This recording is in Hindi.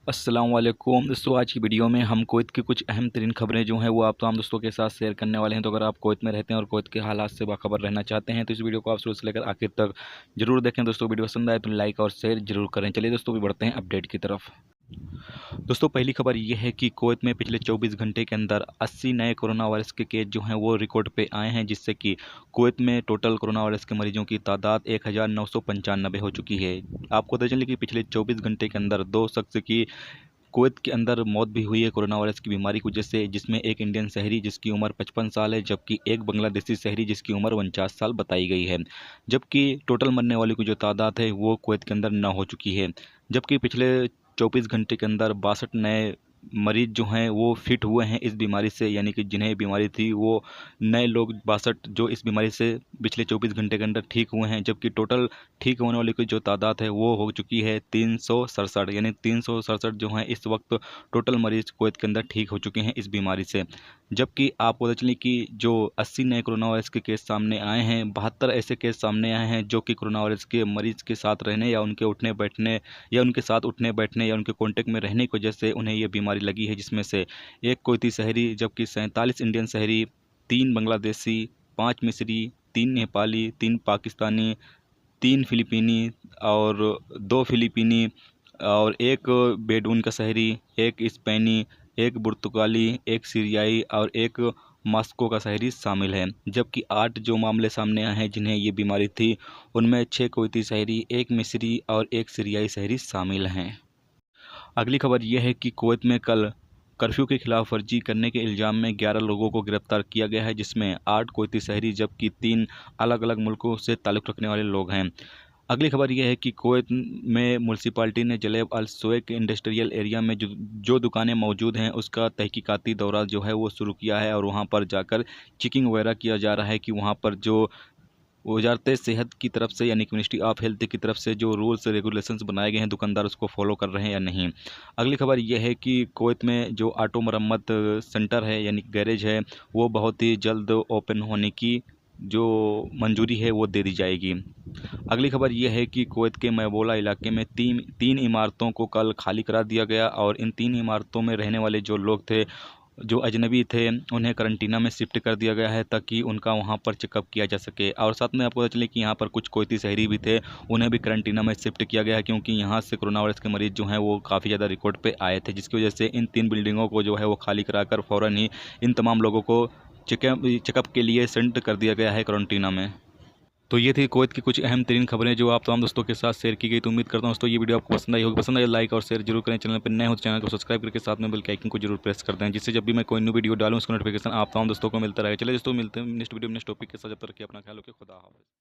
अस्सलामुअलैकुम दोस्तों, आज की वीडियो में हम कुवैत की कुछ अहम तरीन खबरें जो हैं वो आप तमाम दोस्तों के साथ शेयर करने वाले हैं। तो अगर आप कुवैत में रहते हैं और कुवैत के हालात से बाखबर रहना चाहते हैं तो इस वीडियो को आप शुरू से लेकर आखिर तक जरूर देखें। दोस्तों वीडियो पसंद आए तो लाइक और शेयर जरूर करें। चलिए दोस्तों भी बढ़ते हैं अपडेट की तरफ। दोस्तों पहली खबर यह है कि कुवैत में पिछले 24 घंटे के अंदर 80 नए कोरोना वायरस के केस जो हैं वो रिकॉर्ड पे आए हैं, जिससे कि कुवैत में टोटल कोरोना वायरस के मरीजों की तादाद 1995 हो चुकी है। आपको पता चले कि पिछले 24 घंटे के अंदर 2 शख्स की कुवैत के अंदर मौत भी हुई है कोरोना वायरस की बीमारी की वजह से, जिसमें एक इंडियन शहरी जिसकी उम्र 55 साल है, जबकि एक बांग्लादेशी शहरी जिसकी उम्र 49 साल बताई गई है। जबकि टोटल मरने वालों की जो तादाद है वो कुवैत के अंदर 9 हो चुकी है। जबकि पिछले 24 घंटे के अंदर 62 नए मरीज जो हैं वो फिट हुए हैं इस बीमारी से, यानी कि जिन्हें बीमारी थी वो नए लोग 62 जो इस बीमारी से पिछले 24 घंटे के अंदर ठीक हुए हैं। जबकि टोटल ठीक होने वालों की जो तादाद है वो हो चुकी है 367, यानी 367 जो हैं इस वक्त टोटल मरीज कुवैत के अंदर ठीक हो चुके हैं इस बीमारी से। जबकि आप पता चले कि जो 80 नए कोरोना वायरस के केस सामने आए हैं, 72 ऐसे केस सामने आए हैं जो कि कोरोना वायरस के मरीज के साथ रहने या उनके उठने बैठने या उनके साथ उठने बैठने या उनके कांटेक्ट में रहने की वजह से उन्हें ये बीमारी लगी है, जिसमें से एक कुवैती शहरी, जबकि 47 इंडियन शहरी, 3 बांग्लादेशी, 5 मिस्री, 3 नेपाली, 3 पाकिस्तानी, 3 फिलिपीनी और 2 फिलिपीनी और एक बेडून का शहरी, एक स्पेनी, एक पुर्तगाली, एक सीरियाई और एक मॉस्को का शहरी शामिल है। जबकि 8 जो मामले सामने आए हैं जिन्हें ये बीमारी थी, उनमें 6 कुवैती शहरी, एक मिस्री और एक सीरियाई शहरी शामिल हैं। अगली खबर यह है कि कुवैत में कल कर्फ्यू की खिलाफ वर्जी करने के इल्ज़ाम में 11 लोगों को गिरफ्तार किया गया है, जिसमें 8 कुवैती शहरी जबकि 3 अलग अलग मुल्कों से ताल्लुक़ रखने वाले लोग हैं। अगली खबर यह है कि कुवैत में म्यूनसिपालिटी ने जलेब अल सुवैक इंडस्ट्रियल एरिया में जो दुकानें मौजूद हैं उसका तहकीकाती दौरा जो है वो शुरू किया है और वहाँ पर जाकर चेकिंग वगैरह किया जा रहा है कि वहाँ पर जो वजारत सेहत की तरफ से यानी कि मिनिस्ट्री ऑफ हेल्थ की तरफ से जो रूल्स रेगुलेशंस बनाए गए हैं दुकानदार उसको फॉलो कर रहे हैं या नहीं। अगली खबर यह है कि कुवैत में जो ऑटो मरम्मत सेंटर है यानी कि गैरेज है वो बहुत ही जल्द ओपन होने की जो मंजूरी है वो दे दी जाएगी। अगली खबर यह है कि कुवैत के मैबोला इलाके में तीन इमारतों को कल खाली करा दिया गया और इन 3 इमारतों में रहने वाले जो लोग थे, जो अजनबी थे, उन्हें करंटीना में शिफ्ट कर दिया गया है ताकि उनका वहां पर चेकअप किया जा सके। और साथ में आपको पता चले कि यहाँ पर कुछ कुवैती शहरी भी थे, उन्हें भी करंटीना में शिफ्ट किया गया है क्योंकि यहाँ से कोरोना वायरस के मरीज जो हैं वो काफ़ी ज़्यादा रिकॉर्ड पे आए थे, जिसकी वजह से इन 3 बिल्डिंगों को जो है वो खाली कराकर फ़ौरन ही इन तमाम लोगों को चेकअप के लिए सेंड कर दिया गया है करंटीना में। तो ये थी कुवैत की कुछ अहम तरीन खबरें जो आप तमाम दोस्तों के साथ शेयर की गई। तो उम्मीद करता हूँ दोस्तों ये वीडियो आपको पसंद आई होगी। पसंद आए लाइक और शेयर जरूर करें। चैनल पर नए हो तो चैनल को सब्सक्राइब करके साथ में बेल के आइकन को जरूर प्रेस कर दें, जिससे जब भी मैं कोई न्यू वीडियो डालूँ उसका नोटिफिकेशन आप तमाम दोस्तों को मिलता रहेगा। चलिए दोस्तों मिलते हैं नेक्स्ट वीडियो में नेक्स्ट टॉपिक के साथ। जब तक कि अपना ख्याल रखिए। खुदा हाफिज़।